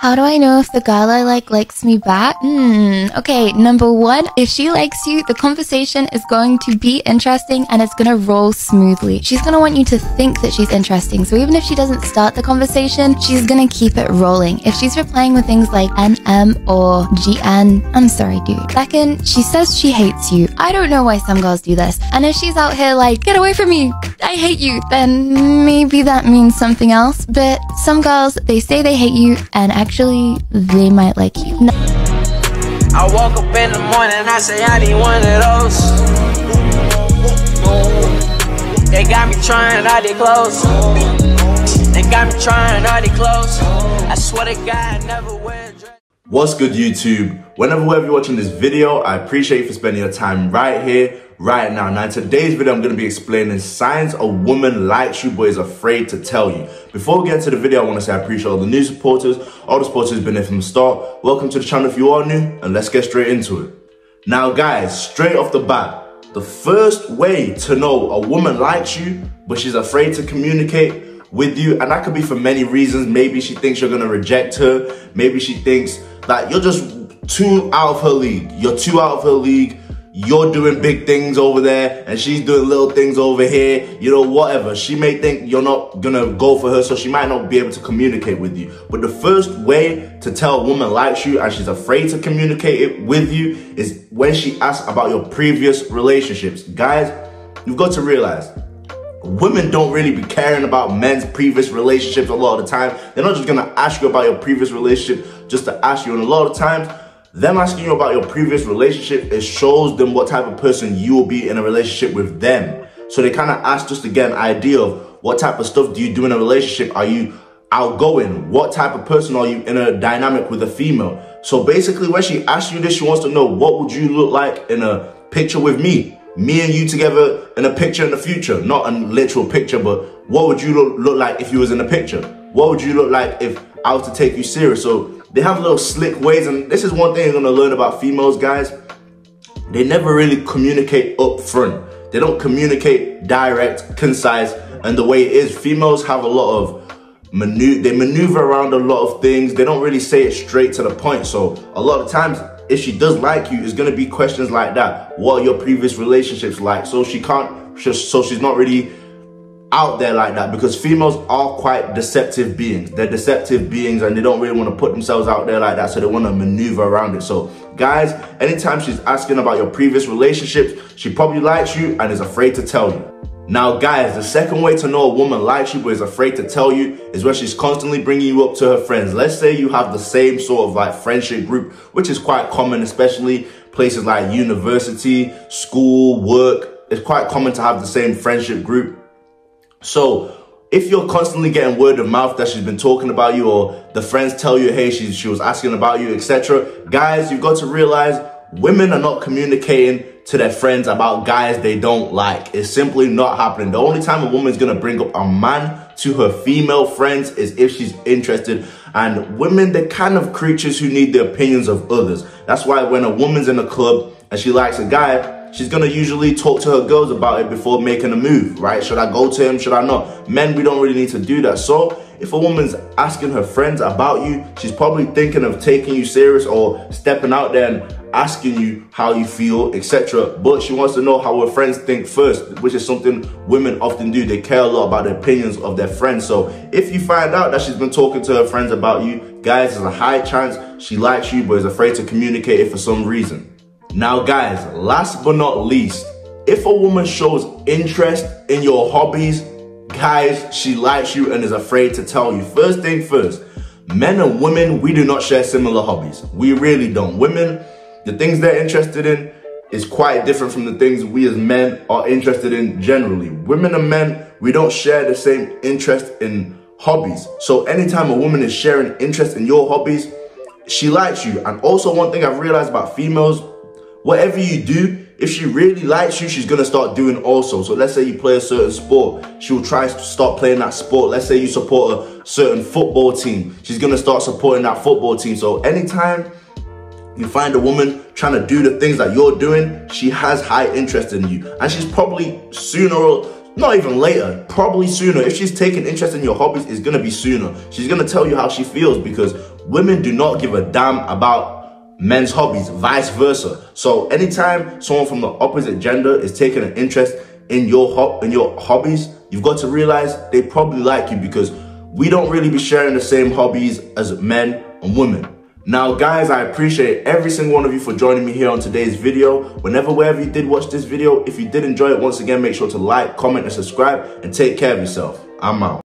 How do I know if the girl I likes me back? Okay, number one, if she likes you, the conversation is going to be interesting and it's gonna roll smoothly. She's gonna want you to think that she's interesting, so even if she doesn't start the conversation, she's gonna keep it rolling. If she's replying with things like NM or GN, I'm sorry, dude. Second, she says she hates you. I don't know why some girls do this. And if she's out here like, get away from me, I hate you, then maybe that means something else. But some girls, they say they hate you and actually they might like you. I woke up in the morning, I say I need one of those. They got me trying all their clothes. They got me trying all their clothes. I swear to God, I never wear a dress. What's good, YouTube? Whenever you're watching this video, I appreciate you for spending your time right here, right now. Now, in today's video, I'm going to be explaining signs a woman likes you but is afraid to tell you. Before we get into the video, I want to say I appreciate all the new supporters, all the supporters who've been there from the start. Welcome to the channel if you are new, and let's get straight into it. Now, guys, straight off the bat, the first way to know a woman likes you but she's afraid to communicate with you, and that could be for many reasons. Maybe she thinks you're going to reject her. Maybe she thinks that you're just too out of her league. You're too out of her league. You're doing big things over there and she's doing little things over here, you know, whatever. She may think you're not gonna go for her, so she might not be able to communicate with you. But the first way to tell a woman likes you and she's afraid to communicate it with you is when she asks about your previous relationships. Guys, you've got to realize, women don't really be caring about men's previous relationships a lot of the time. They're not just gonna ask you about your previous relationship just to ask you. And a lot of times, them asking you about your previous relationship, it shows them what type of person you will be in a relationship with them. So they kind of ask just to get an idea of what type of stuff do you do in a relationship. Are you outgoing? What type of person are you in a dynamic with a female? So basically when she asks you this, she wants to know, what would you look like in a picture with me? Me and you together in a picture in the future. Not a literal picture, but what would you look like if you was in a picture? What would you look like if I was to take you serious? So they have little slick ways, and this is one thing you're gonna learn about females, guys. They never really communicate up front. They don't communicate direct, concise, and the way it is. Females have a lot of they maneuver around a lot of things. They don't really say it straight to the point. So a lot of times, if she does like you, it's gonna be questions like that. What are your previous relationships like? So she's not really out there like that, because females are quite deceptive beings. They're deceptive beings and they don't really want to put themselves out there like that, so they want to maneuver around it. So guys, anytime she's asking about your previous relationships, she probably likes you and is afraid to tell you. Now guys, the second way to know a woman likes you but is afraid to tell you is when she's constantly bringing you up to her friends. Let's say you have the same sort of like friendship group, which is quite common, especially places like university, school, work. It's quite common to have the same friendship group. So if you're constantly getting word of mouth that she's been talking about you, or the friends tell you, hey, she was asking about you, etc. Guys, you've got to realize women are not communicating to their friends about guys they don't like. It's simply not happening. The only time a woman's gonna bring up a man to her female friends is if she's interested. And women, they're kind of creatures who need the opinions of others. That's why when a woman's in a club and she likes a guy, she's gonna usually talk to her girls about it before making a move, right? Should I go to him? Should I not? Men, we don't really need to do that. So if a woman's asking her friends about you, she's probably thinking of taking you serious or stepping out there and asking you how you feel, etc. But she wants to know how her friends think first, which is something women often do. They care a lot about the opinions of their friends. So if you find out that she's been talking to her friends about you, guys, there's a high chance she likes you but is afraid to communicate it for some reason. Now guys, last but not least, if a woman shows interest in your hobbies, guys, she likes you and is afraid to tell you. First thing first, men and women, we do not share similar hobbies. We really don't. Women, the things they're interested in is quite different from the things we as men are interested in generally. Women and men, we don't share the same interest in hobbies. So anytime a woman is sharing interest in your hobbies, she likes you. And also one thing I've realized about females, whatever you do, if she really likes you, she's gonna start doing also. So let's say you play a certain sport, she'll try to start playing that sport. Let's say you support a certain football team, she's gonna start supporting that football team. So anytime you find a woman trying to do the things that you're doing, she has high interest in you. And she's probably sooner or Not even later, probably sooner. If she's taking interest in your hobbies, it's gonna be sooner. She's gonna tell you how she feels, because women do not give a damn about men's hobbies, vice versa. So anytime someone from the opposite gender is taking an interest in your hobbies, you've got to realize they probably like you, because we don't really be sharing the same hobbies as men and women. Now guys, I appreciate every single one of you for joining me here on today's video. Wherever you did watch this video, if you did enjoy it, once again, make sure to like, comment, and subscribe, and take care of yourself. I'm out.